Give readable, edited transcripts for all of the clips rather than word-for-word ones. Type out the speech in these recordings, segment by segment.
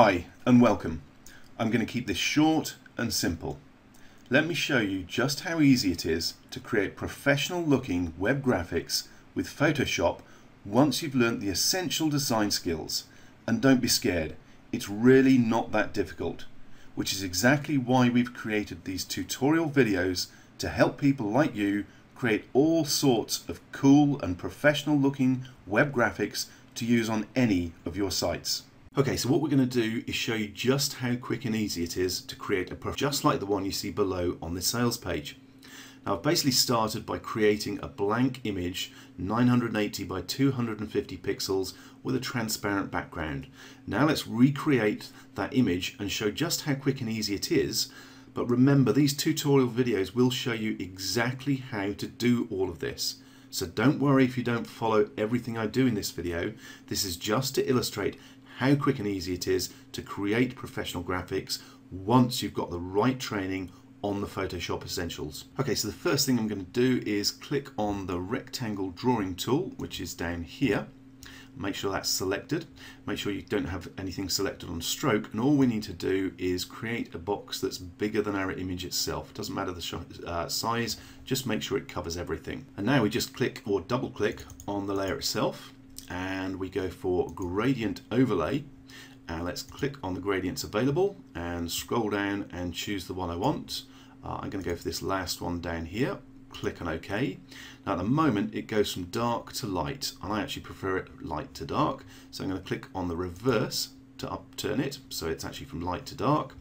Hi and welcome. I'm going to keep this short and simple. Let me show you just how easy it is to create professional looking web graphics with Photoshop once you've learnt the essential design skills. And don't be scared, it's really not that difficult, which is exactly why we've created these tutorial videos to help people like you create all sorts of cool and professional looking web graphics to use on any of your sites. Okay, so what we're going to do is show you just how quick and easy it is to create a profile just like the one you see below on this sales page. Now I've basically started by creating a blank image 980 by 250 pixels with a transparent background. Now let's recreate that image and show just how quick and easy it is. But remember, these tutorial videos will show you exactly how to do all of this. So don't worry if you don't follow everything I do in this video. This is just to illustrate how quick and easy it is to create professional graphics once you've got the right training on the Photoshop Essentials. Okay, so the first thing I'm going to do is click on the rectangle drawing tool, which is down here. Make sure that's selected. Make sure you don't have anything selected on stroke, and all we need to do is create a box that's bigger than our image itself. It doesn't matter the size, just make sure it covers everything. And now we just click or double click on the layer itself, and we go for gradient overlay, and let's click on the gradients available and scroll down and choose the one I want. I'm going to go for this last one down here. Click on OK. Now at the moment it goes from dark to light, and I actually prefer it light to dark, so I'm going to click on the reverse to upturn it so it's actually from light to dark.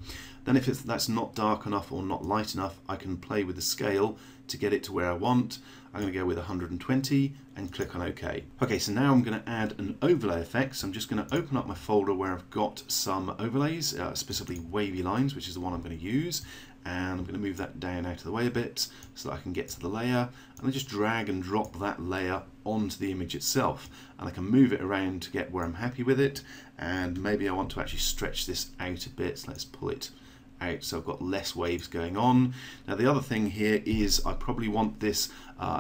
Then if that's not dark enough or not light enough, I can play with the scale to get it to where I want. I'm going to go with 120 and click on OK. Okay, so now I'm going to add an overlay effect. So I'm just going to open up my folder where I've got some overlays, specifically wavy lines, which is the one I'm going to use. And I'm going to move that down out of the way a bit so that I can get to the layer, and I just drag and drop that layer onto the image itself, and I can move it around to get where I'm happy with it. And maybe I want to actually stretch this out a bit, so let's pull it out so I've got less waves going on. Now the other thing here is I probably want this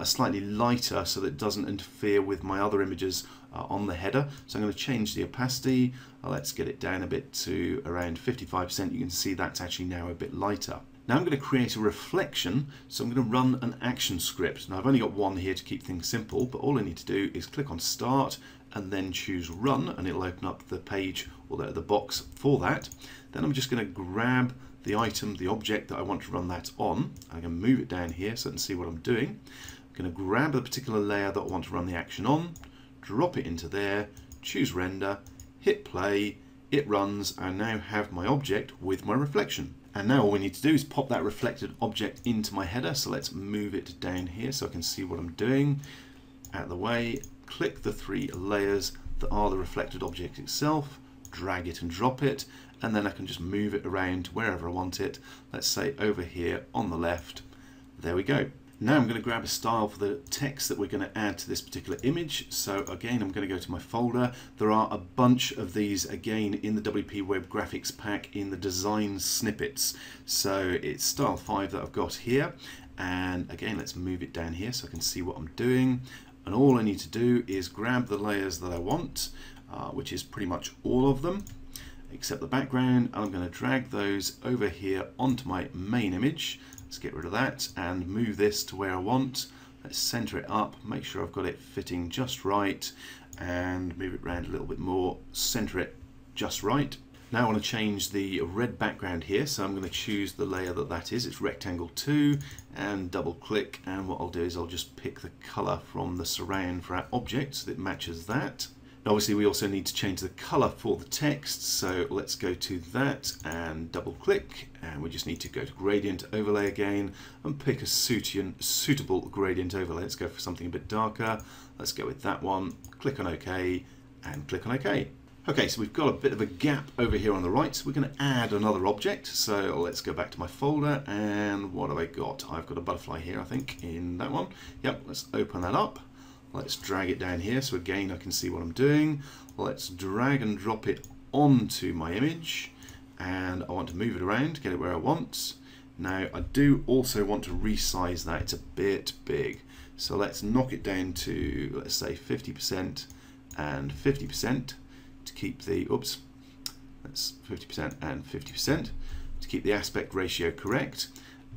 slightly lighter so that it doesn't interfere with my other images on the header. So I'm going to change the opacity. Let's get it down a bit to around 55%. You can see that's actually now a bit lighter. Now I'm going to create a reflection, so I'm going to run an action script. Now I've only got one here to keep things simple, but all I need to do is click on Start and then choose Run, and it'll open up the page or the box for that. Then I'm just going to grab the item, the object that I want to run that on. I'm going to move it down here so I can see what I'm doing. I'm going to grab the particular layer that I want to run the action on, drop it into there, choose Render, hit play, it runs, and now have my object with my reflection. And now all we need to do is pop that reflected object into my header. So let's move it down here so I can see what I'm doing. Out of the way, click the three layers that are the reflected object itself, drag it and drop it, and then I can just move it around to wherever I want it. Let's say over here on the left. There we go. Now I'm going to grab a style for the text that we're going to add to this particular image. So again, I'm going to go to my folder. There are a bunch of these again in the WP Web Graphics pack in the design snippets. So it's style 5 that I've got here. And again, let's move it down here so I can see what I'm doing. And all I need to do is grab the layers that I want, which is pretty much all of them, except the background. And I'm going to drag those over here onto my main image. Let's get rid of that and move this to where I want. Let's center it up, make sure I've got it fitting just right, and move it around a little bit more, center it just right. Now I want to change the red background here, so I'm going to choose the layer that is. It's rectangle 2, and double click, and what I'll do is I'll just pick the color from the surround for our object so that it matches that. Obviously we also need to change the color for the text, so let's go to that and double click, and we just need to go to gradient overlay again and pick a suitable gradient overlay. Let's go for something a bit darker. Let's go with that one, click on OK and click on OK. Okay, so we've got a bit of a gap over here on the right, so we're going to add another object. So let's go back to my folder, and what have I got? I've got a butterfly here, I think, in that one. Yep, let's open that up. Let's drag it down here so again I can see what I'm doing. Let's drag and drop it onto my image, and I want to move it around, get it where I want. Now I do also want to resize that, it's a bit big. So let's knock it down to, let's say 50% and 50% to keep the, let's That's 50% and 50% to keep the aspect ratio correct.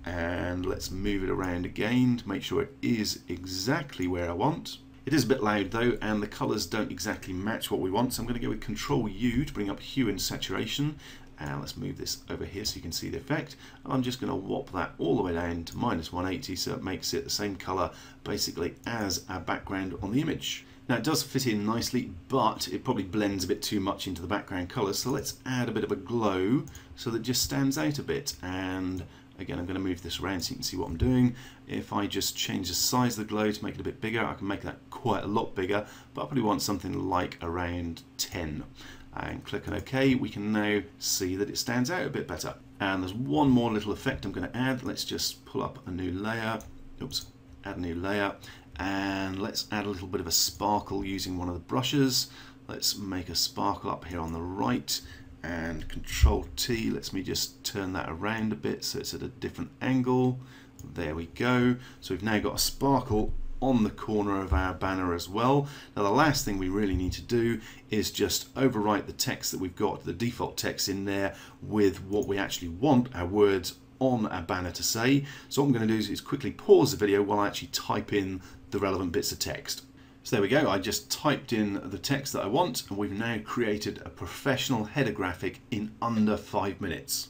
And let's move it around again to make sure it is exactly where I want. It is a bit loud though, and the colours don't exactly match what we want, so I'm going to go with Control U to bring up hue and saturation. And let's move this over here so you can see the effect. I'm just going to whop that all the way down to -180, so it makes it the same colour basically as our background on the image. Now it does fit in nicely, but it probably blends a bit too much into the background colours, so let's add a bit of a glow so that it just stands out a bit. And again, I'm going to move this around so you can see what I'm doing. If I just change the size of the glow to make it a bit bigger, I can make that quite a lot bigger, but I probably want something like around 10. And click on OK, we can now see that it stands out a bit better. And there's one more little effect I'm going to add. Let's just pull up a new layer. Oops, add a new layer. And let's add a little bit of a sparkle using one of the brushes. Let's make a sparkle up here on the right. And Control T lets me just turn that around a bit so it's at a different angle. There we go. So we've now got a sparkle on the corner of our banner as well. Now the last thing we really need to do is just overwrite the text that we've got, the default text in there, with what we actually want our words on our banner to say. So what I'm going to do is quickly pause the video while I actually type in the relevant bits of text. So there we go, I just typed in the text that I want, and we've now created a professional header graphic in under 5 minutes.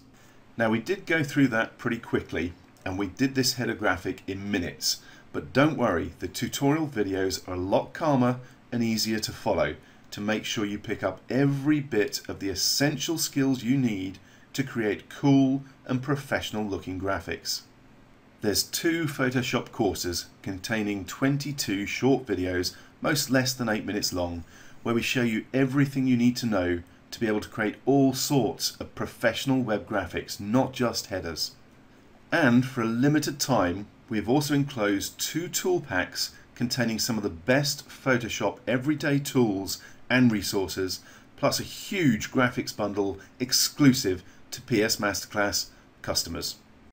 Now we did go through that pretty quickly, and we did this header graphic in minutes. But don't worry, the tutorial videos are a lot calmer and easier to follow to make sure you pick up every bit of the essential skills you need to create cool and professional looking graphics. There's 2 Photoshop courses containing 22 short videos, most less than 8 minutes long, where we show you everything you need to know to be able to create all sorts of professional web graphics, not just headers. And for a limited time, we have also enclosed 2 tool packs containing some of the best Photoshop everyday tools and resources, plus a huge graphics bundle exclusive to PS Masterclass customers.